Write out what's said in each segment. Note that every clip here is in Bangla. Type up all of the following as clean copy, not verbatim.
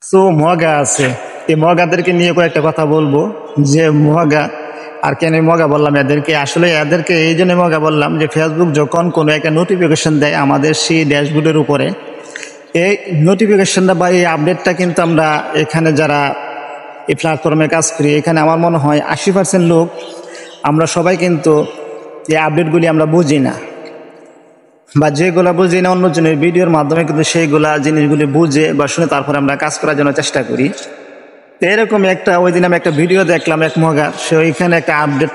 সো মগা আছে, এই মগাদেরকে নিয়ে কয়েকটা কথা বলবো। যে মগা আর কেন মগা বললাম এদেরকে, আসলে এদেরকে এই জন্য মগা বললাম যে ফেসবুক যখন কোনো একটা নোটিফিকেশন দেয় আমাদের সেই ড্যাশবোর্ডের উপরে, এই নোটিফিকেশনটা বা এই আপডেটটা কিন্তু আমরা এখানে যারা এই প্ল্যাটফর্মে কাজ করি, এখানে আমার মনে হয় 80% লোক আমরা সবাই কিন্তু এই আপডেটগুলি আমরা বুঝি না, বা যেগুলো বুঝি না অন্যজনের ভিডিওর মাধ্যমে কিন্তু সেইগুলা জিনিসগুলি বুঝে বা শুনে তারপরে আমরা কাজ করার জন্য চেষ্টা করি। তো এরকম ওই দিন আমি একটা ভিডিও দেখলাম এক মগা, সে ওইখানে একটা আপডেট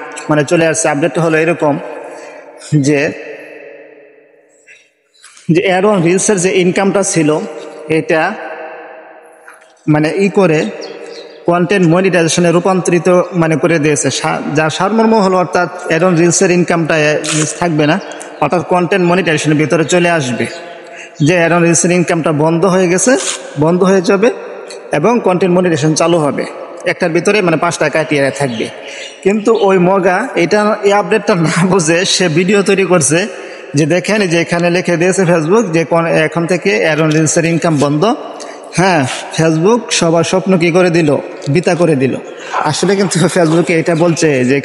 চলে আসছে। আপডেটটা হলো এরকম যে যে অ্যারন রিলসের যে ইনকামটা ছিল এটা করে কন্টেন্ট মনিটাইজেশনে রূপান্তরিত করে দিয়েছে। যার সারমর্ম হলো অর্থাৎ অ্যারন রিলসের ইনকামটা থাকবে না, অর্থাৎ কন্টেন্ট মনিটাইজেশনের ভিতরে চলে আসবে। যে অ্যারন রিলসের ইনকামটা বন্ধ হয়ে যাবে এবং কন্টেন্ট মনিটাইজেশন চালু হবে। একটার ভিতরে 5 টাকা কাটিয়ে থাকবে। কিন্তু ওই মগা এই আপডেটটা না বুঝে সে ভিডিও তৈরি করছে যে দেখেন যে এখানে লিখে দিয়েছে ফেসবুক যে এখন থেকে অ্যারন রিলসের ইনকাম বন্ধ। হ্যাঁ, ফেসবুক সবার স্বপ্ন কি করে দিল, বৃথা করে দিল। আসলে কিন্তু ফেসবুকে এটা বলছে যে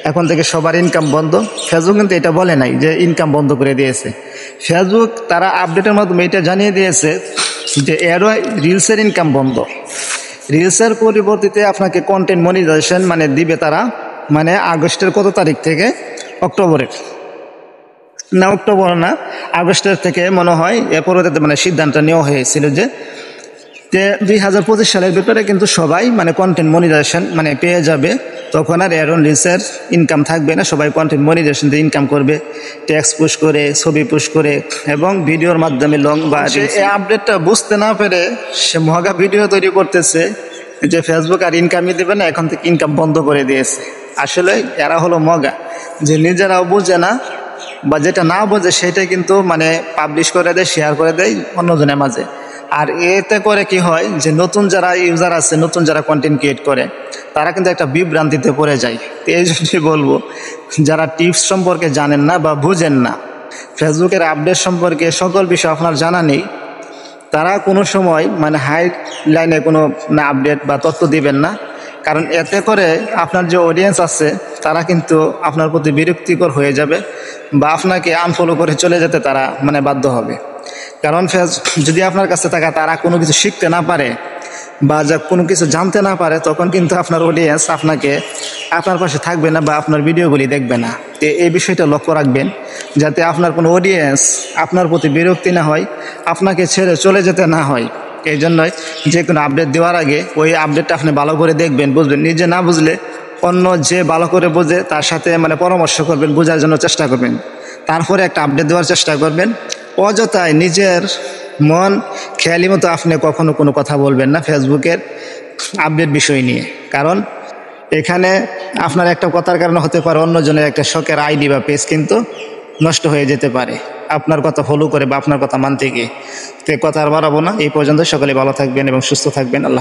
এখন থেকে সবার ইনকাম বন্ধ। ফেসবুক কিন্তু এটা বলে নাই যে ইনকাম বন্ধ করে দিয়েছে। ফেসবুক তারা আপডেটের মাধ্যমে এটা জানিয়ে দিয়েছে যে রিলসের ইনকাম বন্ধ। রিলসের পরিবর্তিতে আপনাকে কন্টেন্ট মনিটাইজেশন দিবে তারা, আগস্টের কত তারিখ থেকে, অক্টোবর না, আগস্টের থেকে মনে হয় এ পরবর্তীতে সিদ্ধান্ত নেওয়া হয়েছিল যে 2025 সালের ভিতরে কিন্তু সবাই কন্টেন্ট মনিটাইজেশন পেয়ে যাবে। তখন আর অ্যারন রিলসের ইনকাম থাকবে না, সবাই কন্টেন্ট মনিটাইজেশন দিয়ে ইনকাম করবে, টেক্সট পুশ করে, ছবি পুশ করে এবং ভিডিওর মাধ্যমে লং বা এই আপডেটটা বুঝতে না পেরে সে মগা ভিডিও তৈরি করতেছে যে ফেসবুক আর ইনকামই দেবে না, এখন থেকে ইনকাম বন্ধ করে দিয়েছে। আসলে এরা হলো মগা, যে নিজেরাও বুঝে না বা যেটা না বোঝে সেটাই কিন্তু পাবলিশ করে দেয়, শেয়ার করে দেয় অন্যজনের মাঝে। আর এতে করে কি হয় যে নতুন যারা ইউজার আছে, নতুন যারা কন্টেন্ট ক্রিয়েট করে, তারা কিন্তু একটা বিভ্রান্তিতে পড়ে যায়। এই জন্যই বলবো, যারা টিপস সম্পর্কে জানেন না বা বুঝেন না, ফেসবুকের আপডেট সম্পর্কে সকল বিষয় আপনার জানা নেই, তারা কোনো সময় হাই লাইনে কোনো আপডেট বা তথ্য দিবেন না। কারণ এতে করে আপনার যে অডিয়েন্স আছে তারা কিন্তু আপনার প্রতি বিরক্তিকর হয়ে যাবে বা আপনাকে আনফলো করে চলে যেতে তারা বাধ্য হবে। কারণ যদি আপনার কাছে তারা কোনো কিছু শিখতে না পারে বা কোনো কিছু জানতে না পারে, তখন কিন্তু আপনার অডিয়েন্স আপনার পাশে থাকবে না বা আপনার ভিডিওগুলি দেখবে না। তো এই বিষয়টা লক্ষ্য রাখবেন যাতে আপনার কোনো অডিয়েন্স আপনার প্রতি বিরক্তি না হয়, আপনাকে ছেড়ে চলে যেতে না হয়। এই জন্যই যে কোনো আপডেট দেওয়ার আগে ওই আপডেটটা আপনি ভালো করে দেখবেন, বুঝবেন। নিজে না বুঝলে অন্য যে ভালো করে বোঝে তার সাথে পরামর্শ করবেন, বোঝার জন্য চেষ্টা করবেন, তারপরে একটা আপডেট দেওয়ার চেষ্টা করবেন। অযথায় নিজের মন খেয়ালি মতো আপনি কখনো কোনো কথা বলবেন না ফেসবুকের আপডেট বিষয় নিয়ে। কারণ এখানে আপনার একটা কথার কারণে হতে পারে অন্যজনের একটা শখের আইডি বা পেজ কিন্তু নষ্ট হয়ে যেতে পারে আপনার কথা ফলো করে বা আপনার কথা মানতে গিয়ে। তো কথা আর বাড়াবো না, এই পর্যন্ত। সকলে ভালো থাকবেন এবং সুস্থ থাকবেন। আল্লাহ।